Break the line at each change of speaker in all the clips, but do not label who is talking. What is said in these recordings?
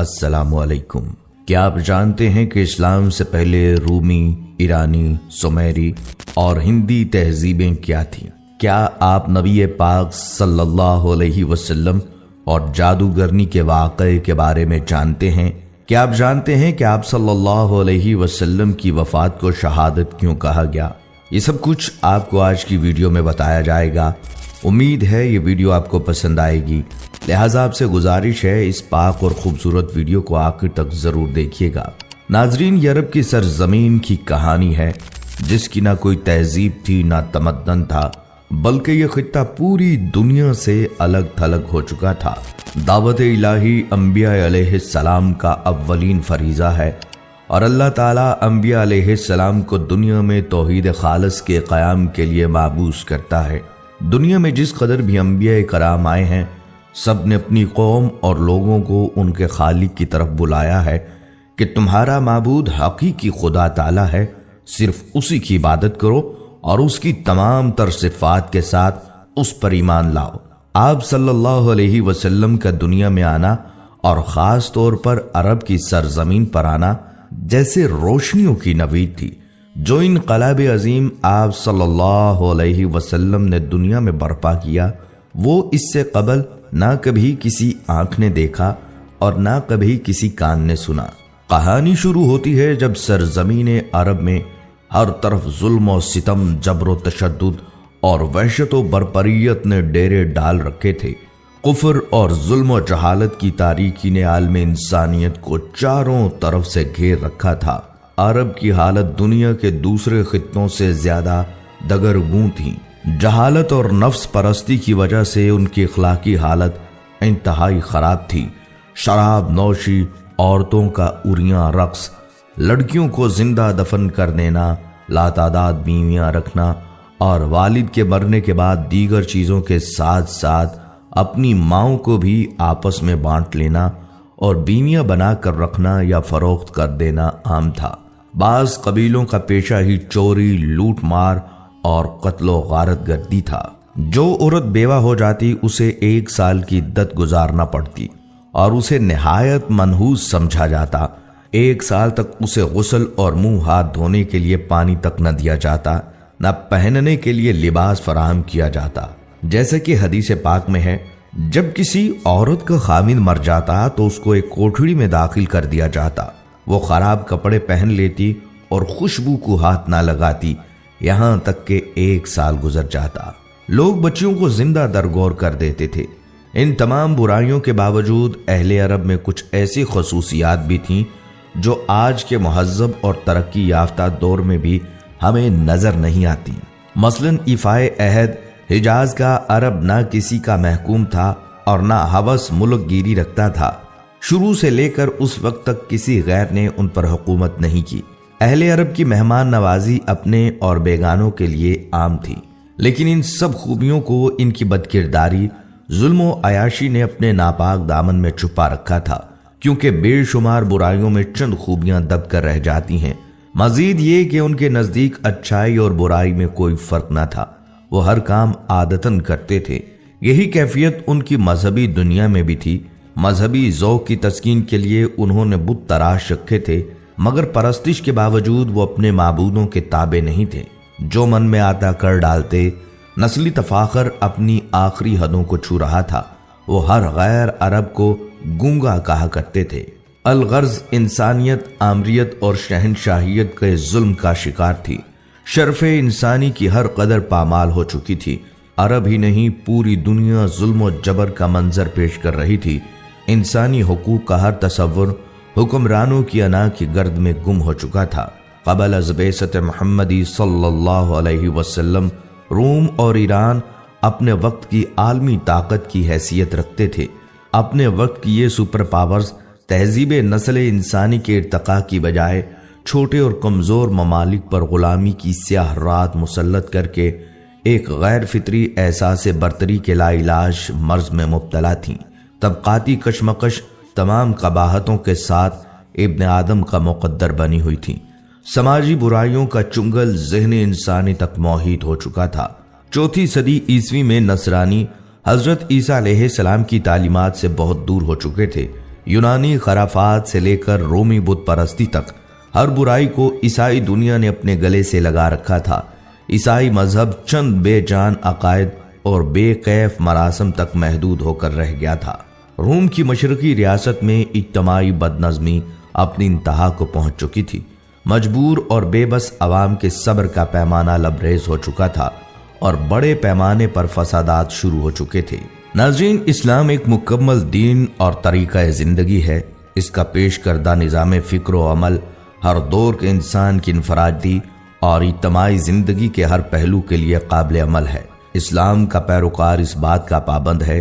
السلام علیکم۔ کیا آپ جانتے ہیں کہ اسلام سے پہلے رومی، ایرانی، سومیری اور ہندی تہذیبیں کیا تھیں؟ کیا آپ نبی پاک صلی اللہ علیہ وسلم اور جادوگرنی کے واقعے کے بارے میں جانتے ہیں؟ کیا آپ جانتے ہیں کہ آپ صلی اللہ علیہ وسلم کی وفات کو شہادت کیوں کہا گیا؟ یہ سب کچھ آپ کو آج کی ویڈیو میں بتایا جائے گا۔ امید ہے یہ ویڈیو آپ کو پسند آئے گی، لہٰذا آپ سے گزارش ہے اس پاک اور خوبصورت ویڈیو کو آخر تک ضرور دیکھیے گا۔ ناظرین، یہ عرب کی سرزمین کی کہانی ہے جس کی نہ کوئی تہذیب تھی نہ تمدن تھا، بلکہ یہ خطہ پوری دنیا سے الگ تھلگ ہو چکا تھا۔ دعوت الہی انبیاء علیہ السلام کا اولین فریضہ ہے، اور اللہ تعالیٰ انبیاء علیہ السلام کو دنیا میں توحید خالص کے قیام کے لیے مابعوث کرتا ہے۔ دنیا میں جس قدر بھی انبیاء کرام آئے ہیں، سب نے اپنی قوم اور لوگوں کو ان کے خالق کی طرف بلایا ہے کہ تمہارا معبود حقیقی خدا تعالیٰ ہے، صرف اسی کی عبادت کرو اور اس کی تمام تر صفات کے ساتھ اس پر ایمان لاؤ۔ آپ صلی اللہ علیہ وسلم کا دنیا میں آنا اور خاص طور پر عرب کی سرزمین پر آنا جیسے روشنیوں کی نوید تھی۔ جو انقلاب عظیم آپ صلی اللہ علیہ وسلم نے دنیا میں برپا کیا، وہ اس سے قبل نہ کبھی کسی آنکھ نے دیکھا اور نہ کبھی کسی کان نے سنا۔ کہانی شروع ہوتی ہے جب سرزمین عرب میں ہر طرف ظلم و ستم، جبر و تشدد اور وحشت و بربریت نے ڈیرے ڈال رکھے تھے۔ کفر اور ظلم و جہالت کی تاریکی نے عالم انسانیت کو چاروں طرف سے گھیر رکھا تھا۔ عرب کی حالت دنیا کے دوسرے خطوں سے زیادہ دگرگوں تھی۔ جہالت اور نفس پرستی کی وجہ سے ان کی اخلاقی حالت انتہائی خراب تھی۔ شراب نوشی، عورتوں کا عریاں رقص، لڑکیوں کو زندہ دفن کر دینا، لاتعداد بیویاں رکھنا اور والد کے مرنے کے بعد دیگر چیزوں کے ساتھ ساتھ اپنی ماؤں کو بھی آپس میں بانٹ لینا اور بیویاں بنا کر رکھنا یا فروخت کر دینا عام تھا۔ بعض قبیلوں کا پیشہ ہی چوری، لوٹ مار اور قتل و غارت گردی تھا۔ جو عورت بیوہ ہو جاتی اسے 1 سال کی عدت گزارنا پڑتی اور اسے نہایت منحوس سمجھا جاتا۔ 1 سال تک اسے غسل اور منہ ہاتھ دھونے کے لیے پانی تک نہ دیا جاتا، نہ پہننے کے لیے لباس فراہم کیا جاتا۔ جیسے کہ حدیث پاک میں ہے، جب کسی عورت کا خامند مر جاتا تو اس کو ایک کوٹھڑی میں داخل کر دیا جاتا۔ وہ خراب کپڑے پہن لیتی اور خوشبو کو ہاتھ نہ لگاتی، یہاں تک کہ 1 سال گزر جاتا۔ لوگ بچیوں کو زندہ درگور کر دیتے تھے۔ ان تمام برائیوں کے باوجود اہل عرب میں کچھ ایسی خصوصیات بھی تھیں جو آج کے مہذب اور ترقی یافتہ دور میں بھی ہمیں نظر نہیں آتی۔ مثلاً ایفائے عہد، حجاز کا عرب نہ کسی کا محکوم تھا اور نہ ہوس ملک گیری رکھتا تھا۔ شروع سے لے کر اس وقت تک کسی غیر نے ان پر حکومت نہیں کی۔ اہل عرب کی مہمان نوازی اپنے اور بیگانوں کے لیے عام تھی، لیکن ان سب خوبیوں کو ان کی بدکرداری، ظلم و عیاشی نے اپنے ناپاک دامن میں چھپا رکھا تھا، کیونکہ بے شمار برائیوں میں چند خوبیاں دب کر رہ جاتی ہیں۔ مزید یہ کہ ان کے نزدیک اچھائی اور برائی میں کوئی فرق نہ تھا، وہ ہر کام عادتاً کرتے تھے۔ یہی کیفیت ان کی مذہبی دنیا میں بھی تھی۔ مذہبی ذوق کی تسکین کے لیے انہوں نے بت تراش رکھے تھے، مگر پرستش کے باوجود وہ اپنے معبودوں کے تابع نہیں تھے۔ جو من میں آتا کر ڈالتے۔ نسلی تفاخر اپنی آخری حدوں کو چھو رہا تھا۔ وہ ہر غیر عرب کو گونگا کہا کرتے تھے۔ الغرض انسانیت، آمریت اور شہنشاہیت کے ظلم کا شکار تھی۔ شرف انسانی کی ہر قدر پامال ہو چکی تھی۔ عرب ہی نہیں، پوری دنیا ظلم و جبر کا منظر پیش کر رہی تھی۔ انسانی حقوق کا ہر تصور حکمرانوں کی انا کی گرد میں گم ہو چکا تھا۔ قبل از بعثت محمدی صلی اللہ علیہ وسلم روم اور ایران اپنے وقت کی عالمی طاقت کی حیثیت رکھتے تھے۔ اپنے وقت کی یہ سپر پاورز تہذیب نسل انسانی کے ارتقاء کی بجائے چھوٹے اور کمزور ممالک پر غلامی کی سیاہ رات مسلط کر کے ایک غیر فطری احساس برتری کے لا علاج مرض میں مبتلا تھیں۔ طبقاتی کشمکش تمام قباحتوں کے ساتھ ابن آدم کا مقدر بنی ہوئی تھی۔ سماجی برائیوں کا چنگل ذہن انسانی تک محیط ہو چکا تھا۔ 4 صدی عیسوی میں نصرانی حضرت عیسیٰ علیہ السلام کی تعلیمات سے بہت دور ہو چکے تھے۔ یونانی خرافات سے لے کر رومی بت پرستی تک ہر برائی کو عیسائی دنیا نے اپنے گلے سے لگا رکھا تھا۔ عیسائی مذہب چند بے جان عقائد اور بے کیف مراسم تک محدود ہو کر رہ گیا تھا۔ روم کی مشرقی ریاست میں اجتماعی بدنظمی اپنی انتہا کو پہنچ چکی تھی۔ مجبور اور بے بس عوام کے صبر کا پیمانہ لبریز ہو چکا تھا اور بڑے پیمانے پر فسادات شروع ہو چکے تھے۔ ناظرین، اسلام ایک مکمل دین اور طریقہ زندگی ہے۔ اس کا پیش کردہ نظام فکر و عمل ہر دور کے انسان کی انفرادی اور اجتماعی زندگی کے ہر پہلو کے لیے قابل عمل ہے۔ اسلام کا پیروکار اس بات کا پابند ہے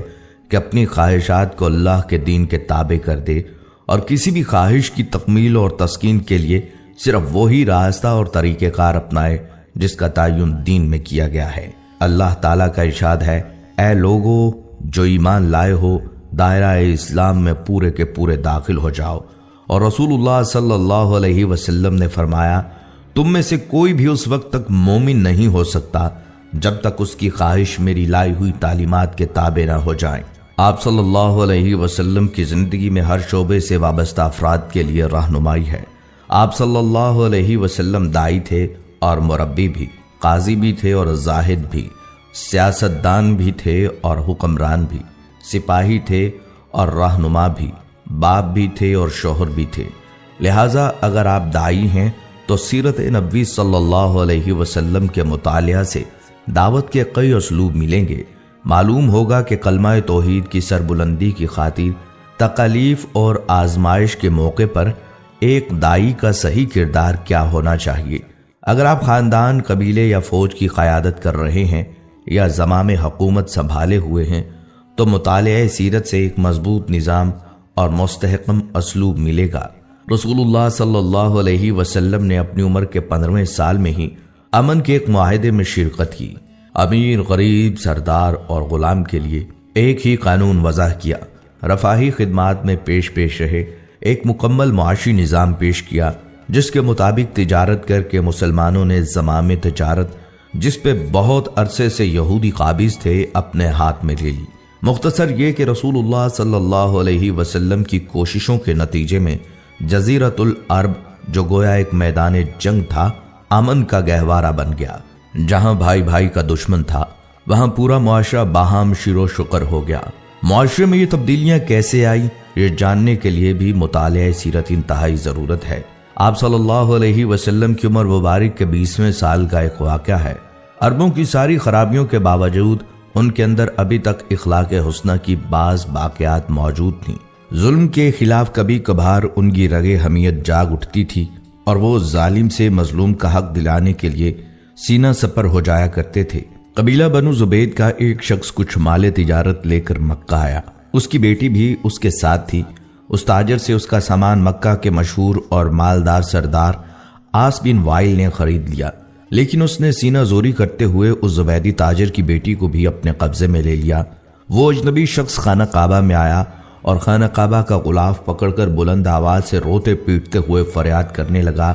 کہ اپنی خواہشات کو اللہ کے دین کے تابع کر دے اور کسی بھی خواہش کی تکمیل اور تسکین کے لیے صرف وہی راستہ اور طریقہ کار اپنائے جس کا تعین دین میں کیا گیا ہے۔ اللہ تعالیٰ کا ارشاد ہے، اے لوگو جو ایمان لائے ہو، دائرہ اسلام میں پورے کے پورے داخل ہو جاؤ۔ اور رسول اللہ صلی اللہ علیہ وسلم نے فرمایا، تم میں سے کوئی بھی اس وقت تک مومن نہیں ہو سکتا جب تک اس کی خواہش میری لائی ہوئی تعلیمات کے تابع نہ ہو جائیں۔ آپ صلی اللہ علیہ وسلم کی زندگی میں ہر شعبے سے وابستہ افراد کے لیے رہنمائی ہے۔ آپ صلی اللہ علیہ وسلم داعی تھے اور مربی بھی، قاضی بھی تھے اور زاہد بھی، سیاستدان بھی تھے اور حکمران بھی، سپاہی تھے اور رہنما بھی، باپ بھی تھے اور شوہر بھی تھے۔ لہٰذا اگر آپ داعی ہیں تو سیرت نبوی صلی اللہ علیہ وسلم کے مطالعہ سے دعوت کے کئی اسلوب ملیں گے۔ معلوم ہوگا کہ کلمہ توحید کی سربلندی کی خاطر تکالیف اور آزمائش کے موقع پر ایک داعی کا صحیح کردار کیا ہونا چاہیے۔ اگر آپ خاندان، قبیلے یا فوج کی قیادت کر رہے ہیں یا زمام حکومت سنبھالے ہوئے ہیں تو مطالعہ سیرت سے ایک مضبوط نظام اور مستحکم اسلوب ملے گا۔ رسول اللہ صلی اللہ علیہ وسلم نے اپنی عمر کے 15ویں سال میں ہی امن کے ایک معاہدے میں شرکت کی۔ امیر، غریب، سردار اور غلام کے لیے ایک ہی قانون وضع کیا، رفاہی خدمات میں پیش رہے، ایک مکمل معاشی نظام پیش کیا جس کے مطابق تجارت کر کے مسلمانوں نے زمام تجارت، جس پہ بہت عرصے سے یہودی قابض تھے، اپنے ہاتھ میں لے لی۔ مختصر یہ کہ رسول اللہ صلی اللہ علیہ وسلم کی کوششوں کے نتیجے میں جزیرۃ العرب، جو گویا ایک میدان جنگ تھا، امن کا گہوارہ بن گیا۔ جہاں بھائی بھائی کا دشمن تھا وہاں پورا معاشرہ باہم شیر و شکر ہو گیا۔ معاشرے میں یہ تبدیلیاں کیسے آئی، یہ جاننے کے لیے بھی مطالعہ سیرت انتہائی ضرورت ہے۔ آپ صلی اللہ علیہ وسلم کی عمر مبارک کے 20ویں سال کا ایک واقعہ ہے۔ عربوں کی ساری خرابیوں کے باوجود ان کے اندر ابھی تک اخلاق حسنہ کی بعض باقیات موجود تھیں۔ ظلم کے خلاف کبھی کبھار ان کی رگے حمیت جاگ اٹھتی تھی اور وہ ظالم سے مظلوم کا حق دلانے کے لیے سینہ سپر ہو جایا کرتے تھے۔ قبیلہ بنو زبید کا ایک شخص کچھ مال تجارت لے کر مکہ آیا۔ اس کی بیٹی بھی اس کے ساتھ تھی۔ اس تاجر سے اس کا سامان مکہ کے مشہور اور مالدار سردار عاص بن وائل نے خرید لیا، لیکن اس نے سینہ زوری کرتے ہوئے اس زبیدی تاجر کی بیٹی کو بھی اپنے قبضے میں لے لیا۔ وہ اجنبی شخص خانہ کعبہ میں آیا اور خانہ کعبہ کا غلاف پکڑ کر بلند آواز سے روتے پیٹتے ہوئے فریاد کرنے لگا،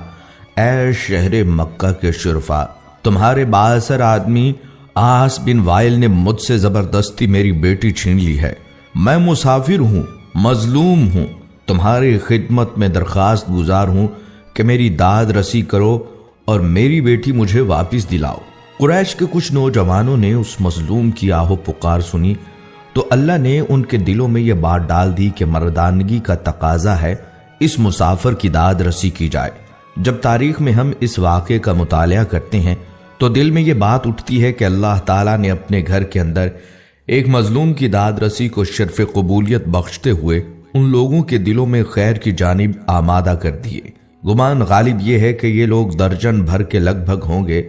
اے شہر مکہ کے شرفا، تمہارے بااثر آدمی عاص بن وائل نے مجھ سے زبردستی میری بیٹی چھین لی ہے۔ میں مسافر ہوں، مظلوم ہوں، تمہاری خدمت میں درخواست گزار ہوں کہ میری داد رسی کرو اور میری بیٹی مجھے واپس دلاؤ۔ قریش کے کچھ نوجوانوں نے اس مظلوم کی آہو پکار سنی تو اللہ نے ان کے دلوں میں یہ بات ڈال دی کہ مردانگی کا تقاضا ہے اس مسافر کی داد رسی کی جائے۔ جب تاریخ میں ہم اس واقعے کا مطالعہ کرتے ہیں تو دل میں یہ بات اٹھتی ہے کہ اللہ تعالیٰ نے اپنے گھر کے اندر ایک مظلوم کی داد رسی کو شرف قبولیت بخشتے ہوئے ان لوگوں کے دلوں میں خیر کی جانب آمادہ کر دیے۔ گمان غالب یہ ہے کہ یہ لوگ درجن بھر کے لگ بھگ ہوں گے۔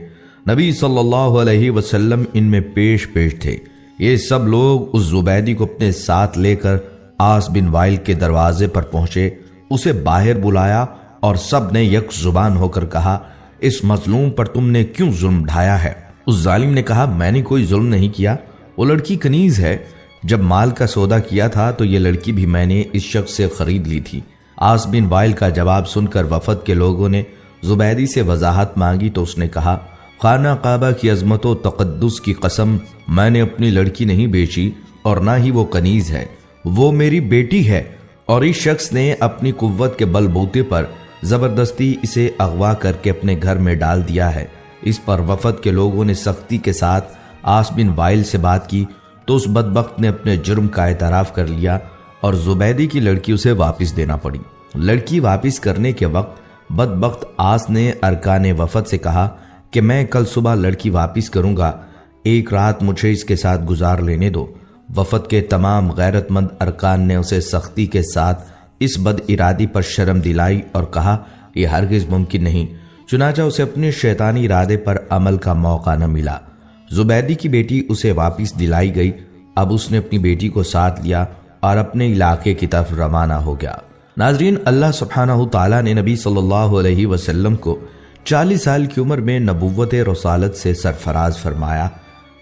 نبی صلی اللہ علیہ وسلم ان میں پیش تھے۔ یہ سب لوگ اس زبیدی کو اپنے ساتھ لے کر عاص بن وائل کے دروازے پر پہنچے، اسے باہر بلایا اور سب نے یک زبان ہو کر کہا، اس مظلوم پر تم نے کیوں ظلم ڈھایا ہے؟ اس ظالم نے کہا، میں نے کوئی ظلم نہیں کیا، وہ لڑکی کنیز ہے، جب مال کا سودا کیا تھا تو یہ لڑکی بھی میں نے اس شخص سے خرید لی تھی۔ عاص بن وائل کا جواب سن کر وفد کے لوگوں نے زبیدی سے وضاحت مانگی تو اس نے کہا، خانہ کعبہ کی عظمت و تقدس کی قسم، میں نے اپنی لڑکی نہیں بیچی اور نہ ہی وہ کنیز ہے، وہ میری بیٹی ہے اور اس شخص نے اپنی قوت کے بل بوتے پر زبردستی اسے اغوا کر کے اپنے گھر میں ڈال دیا ہے۔ اس پر وفد کے لوگوں نے سختی کے ساتھ عاص بن وائل سے بات کی تو اس بدبخت نے اپنے جرم کا اعتراف کر لیا اور زبیدی کی لڑکی اسے واپس دینا پڑی۔ لڑکی واپس کرنے کے وقت بدبخت عاص نے ارکان وفد سے کہا کہ میں کل صبح لڑکی واپس کروں گا، ایک رات مجھے اس کے ساتھ گزار لینے دو۔ وفد کے تمام غیرت مند ارکان نے اسے سختی کے ساتھ اس بد ارادی پر شرم دلائی اور کہا یہ ہرگز ممکن نہیں، چنانچہ اسے اپنے شیطانی ارادے پر عمل کا موقع نہ ملا۔ زبیدی کی بیٹی اسے واپس دلائی گئی۔ اب اس نے اپنی بیٹی کو ساتھ لیا اور اپنے علاقے کی طرف روانہ ہو گیا۔ ناظرین، اللہ سبحانہ تعالیٰ نے نبی صلی اللہ علیہ وسلم کو 40 سال کی عمر میں نبوت رسالت سے سرفراز فرمایا۔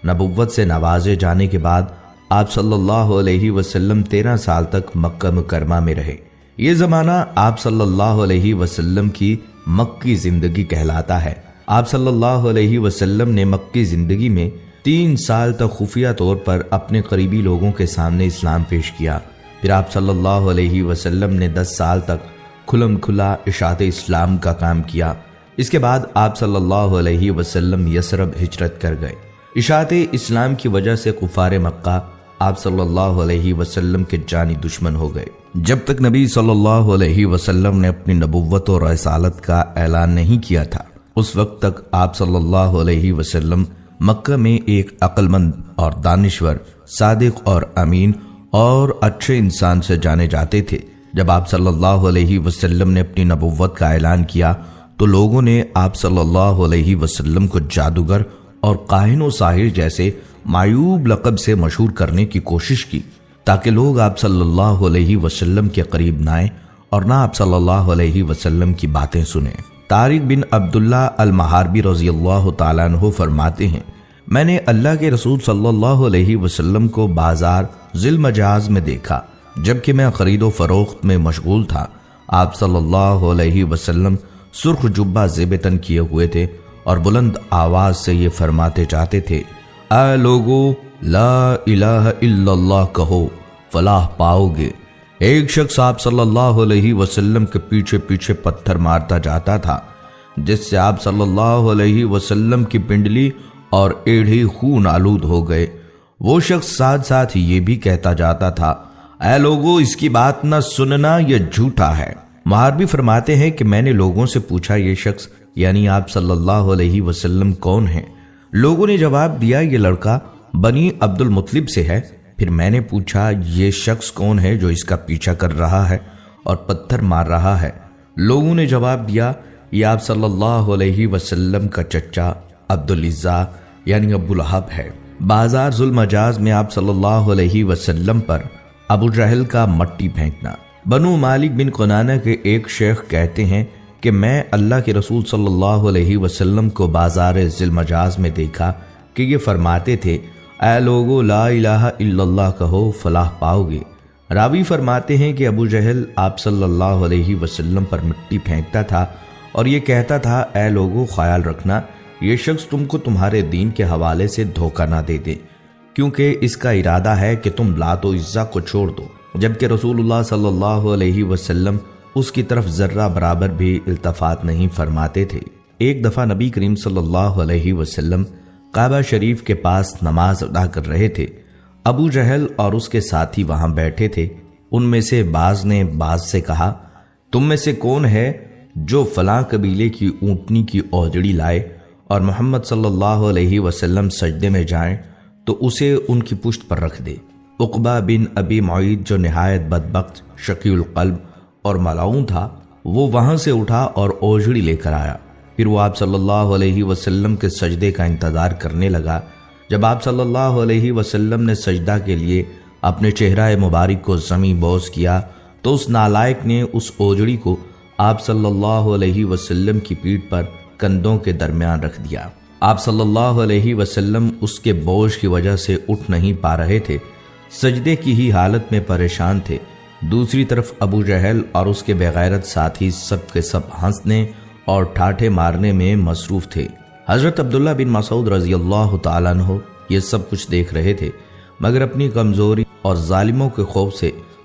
نبوت سے نوازے جانے کے بعد آپ صلی اللہ علیہ وسلم 13 سال تک مکہ مکرمہ میں رہے۔ یہ زمانہ آپ صلی اللہ علیہ وسلم کی مکی زندگی کہلاتا ہے۔ آپ صلی اللہ علیہ وسلم نے مکی زندگی میں 3 سال تک خفیہ طور پر اپنے قریبی لوگوں کے سامنے اسلام پیش کیا۔ پھر آپ صلی اللہ علیہ وسلم نے 10 سال تک کھلم کھلا اشاعت اسلام کا کام کیا۔ اس کے بعد آپ صلی اللہ علیہ وسلم یثرب ہجرت کر گئے۔ اشاعت اسلام کی وجہ سے کفار مکہ آپ صلی اللہ علیہ وسلم کے جانی دشمن ہو گئے۔ جب تک نبی صلی اللہ علیہ وسلم نے اپنی نبوت اور رسالت کا اعلان نہیں کیا تھا، اس وقت تک آپ صلی اللہ علیہ وسلم مکہ میں ایک عقل مند اور دانشور، صادق اور امین اور اچھے انسان سے جانے جاتے تھے۔ جب آپ صلی اللہ علیہ وسلم نے اپنی نبوت کا اعلان کیا تو لوگوں نے آپ صلی اللہ علیہ وسلم کو جادوگر اور کاہن و ساحر جیسے معیوب لقب سے مشہور کرنے کی کوشش کی تاکہ لوگ آپ صلی اللہ علیہ وسلم کے قریب نہ آئیں اور نہ آپ صلی اللہ علیہ وسلم کی باتیں سنیں۔ طارق بن عبداللہ المحاربی رضی اللہ تعالیٰ عنہ فرماتے ہیں، میں نے اللہ کے رسول صلی اللہ علیہ وسلم کو بازار ذی المجاز میں دیکھا جبکہ میں خرید و فروخت میں مشغول تھا۔ آپ صلی اللہ علیہ وسلم سرخ جبہ زیب تن کیے ہوئے تھے اور بلند آواز سے یہ فرماتے جاتے تھے، اے لوگو لا الہ الا اللہ کہو فلاح پاؤ گے۔ ایک شخص آپ صلی اللہ علیہ وسلم کے پیچھے پیچھے پتھر مارتا جاتا تھا جس سے آپ صلی اللہ علیہ وسلم کی پنڈلی اور ایڑھی خون آلود ہو گئے۔ وہ شخص ساتھ ساتھ یہ بھی کہتا جاتا تھا، اے لوگو اس کی بات نہ سننا، یہ جھوٹا ہے۔ محاربی فرماتے ہیں کہ میں نے لوگوں سے پوچھا یہ شخص یعنی آپ صلی اللہ علیہ وسلم کون ہیں؟ لوگوں نے جواب دیا یہ لڑکا بنی عبد المطلب سے ہے۔ پھر میں نے پوچھا یہ شخص کون ہے جو اس کا پیچھا کر رہا ہے اور پتھر مار رہا ہے؟ لوگوں نے جواب دیا یہ آپ صلی اللہ علیہ وسلم کا چچا عبدالعزیٰ یعنی ابو لہب ہے۔ بازار ذی المجاز میں آپ صلی اللہ علیہ وسلم پر ابو جہل کا مٹی پھینکنا۔ بنو مالک بن کنانہ کے ایک شیخ کہتے ہیں کہ میں اللہ کے رسول صلی اللہ علیہ وسلم کو بازار ذی المجاز میں دیکھا کہ یہ فرماتے تھے، اے لوگو لا الہ الا اللہ کہو فلاح پاؤ گے۔ راوی فرماتے ہیں کہ ابو جہل آپ صلی اللہ علیہ وسلم پر مٹی پھینکتا تھا اور یہ کہتا تھا، اے لوگو خیال رکھنا یہ شخص تم کو تمہارے دین کے حوالے سے دھوکہ نہ دے دے، کیونکہ اس کا ارادہ ہے کہ تم لات و عزا کو چھوڑ دو، جبکہ رسول اللہ صلی اللہ علیہ وسلم اس کی طرف ذرہ برابر بھی التفات نہیں فرماتے تھے۔ ایک دفعہ نبی کریم صلی اللہ علیہ وسلم کعبہ شریف کے پاس نماز ادا کر رہے تھے۔ ابو جہل اور اس کے ساتھی وہاں بیٹھے تھے۔ ان میں سے بعض نے بعض سے کہا، تم میں سے کون ہے جو فلاں قبیلے کی اونٹنی کی اوجڑی لائے اور محمد صلی اللہ علیہ وسلم سجدے میں جائیں تو اسے ان کی پشت پر رکھ دے۔ عقبہ بن ابی معیط جو نہایت بدبخت، شقی القلب اور ملعون تھا، وہ وہاں سے اٹھا اور اوجڑی لے کر آیا۔ پھر وہ آپ صلی اللہ علیہ وسلم کے سجدے کا انتظار کرنے لگا۔ جب آپ صلی اللہ علیہ وسلم نے سجدہ کے لیے اپنے چہرہ مبارک کو زمین بوس کیا تو اس نالائق نے اس اوجڑی کو آپ صلی اللہ علیہ وسلم کی پیٹھ پر کندھوں کے درمیان رکھ دیا۔ آپ صلی اللہ علیہ وسلم اس کے بوجھ کی وجہ سے اٹھ نہیں پا رہے تھے، سجدے کی ہی حالت میں پریشان تھے۔ دوسری طرف ابو جہل اور اس کے بغیرت ساتھی سب کے سب ہنسنے اور ٹھاٹھے مارنے میں مصروف تھے۔ حضرت عبداللہ بن مسعود رضی اللہ تعالیٰ عنہ یہ سب کچھ دیکھ رہے تھے، مگر اپنی کمزوری اور ظالموں کے خوف سے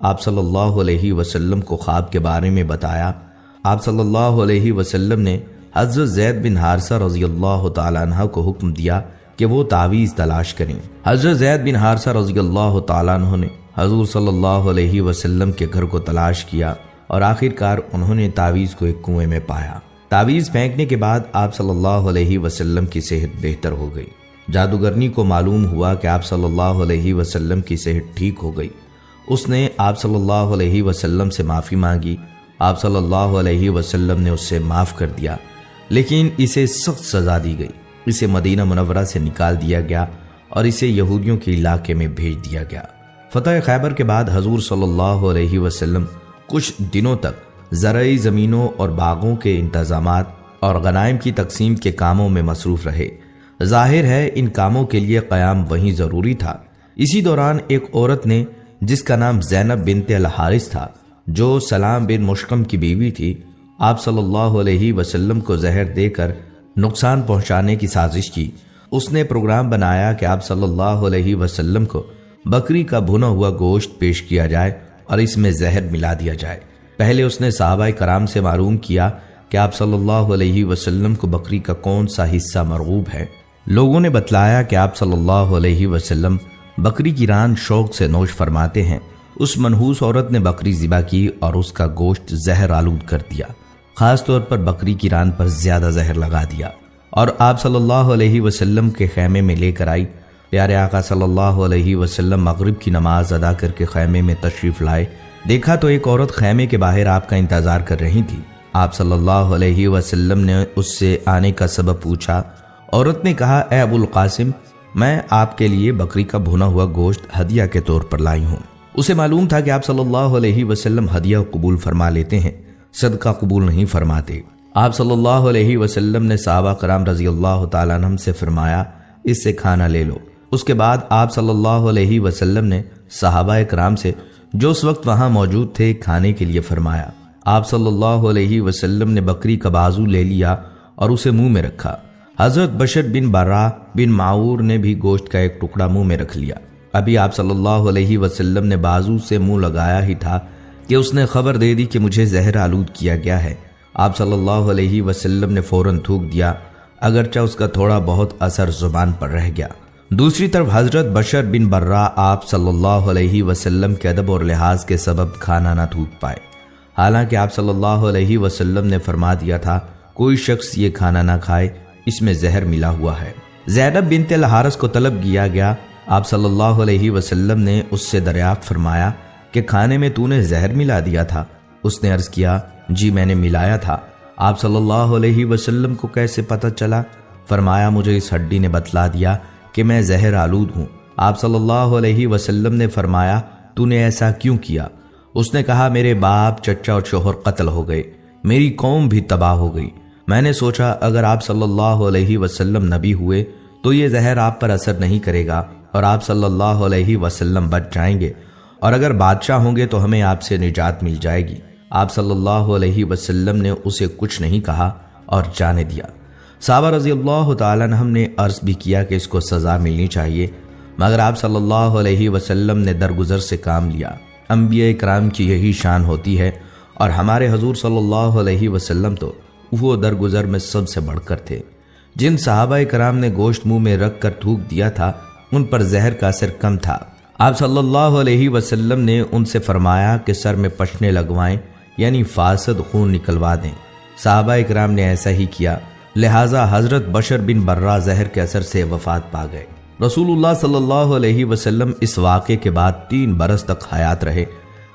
آپ صلی اللہ علیہ وسلم کو خواب کے بارے میں بتایا۔ آپ صلی اللہ علیہ وسلم نے حضرت زید بن حارثہ رضی اللہ تعالیٰ عنہ کو حکم دیا کہ وہ تعویذ تلاش کریں۔ حضرت زید بن حارثہ رضی اللہ تعالیٰ عنہ نے حضور صلی اللہ علیہ وسلم کے گھر کو تلاش کیا اور آخرکار انہوں نے تعویذ کو ایک کنویں میں پایا۔ تعویذ پھینکنے کے بعد آپ صلی اللہ علیہ وسلم کی صحت بہتر ہو گئی۔ جادوگرنی کو معلوم ہوا کہ آپ صلی اللہ علیہ وسلم کی صحت ٹھیک ہو گئی۔ اس نے آپ صلی اللہ علیہ وسلم سے معافی مانگی۔ آپ صلی اللہ علیہ وسلم نے اس سے معاف کر دیا، لیکن اسے سخت سزا دی گئی۔ اسے مدینہ منورہ سے نکال دیا گیا اور اسے یہودیوں کے علاقے میں بھیج دیا گیا۔ فتح خیبر کے بعد حضور صلی اللہ علیہ وسلم کچھ دنوں تک زرعی زمینوں اور باغوں کے انتظامات اور غنائم کی تقسیم کے کاموں میں مصروف رہے۔ ظاہر ہے ان کاموں کے لیے قیام وہیں ضروری تھا۔ اسی دوران ایک عورت نے جس کا نام زینب بنت الحارث تھا، جو سلام بن مشکم کی بیوی تھی، آپ صلی اللہ علیہ وسلم کو زہر دے کر نقصان پہنچانے کی سازش کی۔ اس نے پروگرام بنایا کہ آپ صلی اللہ علیہ وسلم کو بکری کا بھنا ہوا گوشت پیش کیا جائے اور اس میں زہر ملا دیا جائے۔ پہلے اس نے صحابہ کرام سے معلوم کیا کہ آپ صلی اللہ علیہ وسلم کو بکری کا کون سا حصہ مرغوب ہے۔ لوگوں نے بتلایا کہ آپ صلی اللہ علیہ وسلم بکری کی ران شوق سے نوش فرماتے ہیں۔ اس منحوس عورت نے بکری ذبح کی اور اس کا گوشت زہر آلود کر دیا۔ خاص طور پر بکری کی ران پر زیادہ زہر لگا دیا اور آپ صلی اللہ علیہ وسلم کے خیمے میں لے کر آئی۔ پیارے آقا صلی اللہ علیہ وسلم مغرب کی نماز ادا کر کے خیمے میں تشریف لائے۔ دیکھا تو ایک عورت خیمے کے باہر آپ کا انتظار کر رہی تھی۔ آپ صلی اللہ علیہ وسلم نے اس سے آنے کا سبب پوچھا۔ عورت نے کہا، اے ابو القاسم، میں آپ کے لیے بکری کا بھنا ہوا گوشت ہدیہ کے طور پر لائی ہوں۔ اسے معلوم تھا کہ آپ صلی اللہ علیہ وسلم ہدیہ قبول فرما لیتے ہیں، صدقہ قبول نہیں فرماتے۔ آپ صلی اللہ علیہ وسلم نے صحابہ کرام رضی اللہ تعالیٰ عنہم سے فرمایا، اس سے کھانا لے لو۔ اس کے بعد آپ صلی اللہ علیہ وسلم نے صحابہ کرام سے جو اس وقت وہاں موجود تھے کھانے کے لیے فرمایا۔ آپ صلی اللہ علیہ وسلم نے بکری کا بازو لے لیا اور اسے منہ میں رکھا۔ حضرت بشر بن برا بن معور نے بھی گوشت کا ایک ٹکڑا منہ میں رکھ لیا۔ ابھی آپ صلی اللہ علیہ وسلم نے بازو سے منہ لگایا ہی تھا کہ اس نے خبر دے دی کہ مجھے زہر آلود کیا گیا ہے۔ آپ صلی اللہ علیہ وسلم نے فوراً تھوک دیا، اگرچہ اس کا تھوڑا بہت اثر زبان پر رہ گیا۔ دوسری طرف حضرت بشر بن برا آپ صلی اللہ علیہ وسلم کے ادب اور لحاظ کے سبب کھانا نہ تھوک پائے، حالانکہ آپ صلی اللہ علیہ وسلم نے فرما دیا تھا کوئی شخص یہ کھانا نہ کھائے، اس میں زہر ملا ہوا ہے۔ زینب بنت الحارث کو طلب کیا گیا۔ آپ صلی اللہ علیہ وسلم نے اس سے دریافت فرمایا کہ کھانے میں تو نے زہر ملا دیا تھا؟ اس نے عرض کیا، جی میں نے ملایا تھا۔ آپ صلی اللہ علیہ وسلم کو کیسے پتہ چلا؟ فرمایا، مجھے اس ہڈی نے بتلا دیا کہ میں زہر آلود ہوں۔ آپ صلی اللہ علیہ وسلم نے فرمایا، تو نے ایسا کیوں کیا؟ اس نے کہا، میرے باپ، چچا اور شوہر قتل ہو گئے، میری قوم بھی تباہ ہو گئی۔ میں نے سوچا اگر آپ صلی اللہ علیہ وسلم نبی ہوئے تو یہ زہر آپ پر اثر نہیں کرے گا اور آپ صلی اللہ علیہ وسلم بچ جائیں گے، اور اگر بادشاہ ہوں گے تو ہمیں آپ سے نجات مل جائے گی۔ آپ صلی اللہ علیہ وسلم نے اسے کچھ نہیں کہا اور جانے دیا۔ صحابہ رضی اللہ تعالیٰ عنہم نے عرض بھی کیا کہ اس کو سزا ملنی چاہیے، مگر آپ صلی اللہ علیہ وسلم نے درگزر سے کام لیا۔ انبیاء کرام کی یہی شان ہوتی ہے، اور ہمارے حضور صلی اللہ علیہ وسلم تو وہ درگزر میں سب سے بڑھ کر تھے۔ جن صحابہ کرام نے گوشت منہ میں رکھ کر تھوک دیا تھا ان پر زہر کا اثر کم تھا۔ آپ صلی اللہ علیہ وسلم نے ان سے فرمایا کہ سر میں پشنے لگوائیں، یعنی فاسد خون نکلوا دیں۔ صحابہ کرام نے ایسا ہی کیا، لہٰذا حضرت بشر بن برا زہر کے اثر سے وفات پا گئے۔ رسول اللہ صلی اللہ علیہ وسلم اس واقعے کے بعد 3 برس تک حیات رہے،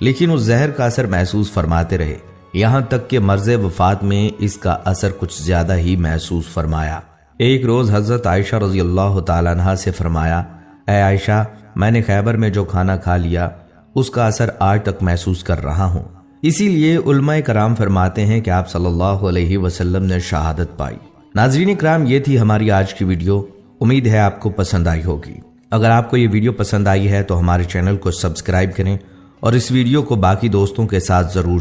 لیکن اس زہر کا اثر محسوس فرماتے رہے، یہاں تک کہ مرض وفات میں اس کا اثر کچھ زیادہ ہی محسوس فرمایا۔ ایک روز حضرت عائشہ رضی اللہ تعالیٰ عنہا سے فرمایا، اے عائشہ، میں نے خیبر میں جو کھانا کھا لیا اس کا اثر آج تک محسوس کر رہا ہوں۔ اسی لیے علماء کرام فرماتے ہیں کہ آپ صلی اللہ علیہ وسلم نے شہادت پائی۔ ناظرین کرام، یہ تھی ہماری آج کی ویڈیو، امید ہے آپ کو پسند آئی ہوگی۔ اگر آپ کو یہ ویڈیو پسند آئی ہے تو ہمارے چینل کو سبسکرائب کریں اور اس ویڈیو کو باقی دوستوں کے ساتھ ضرور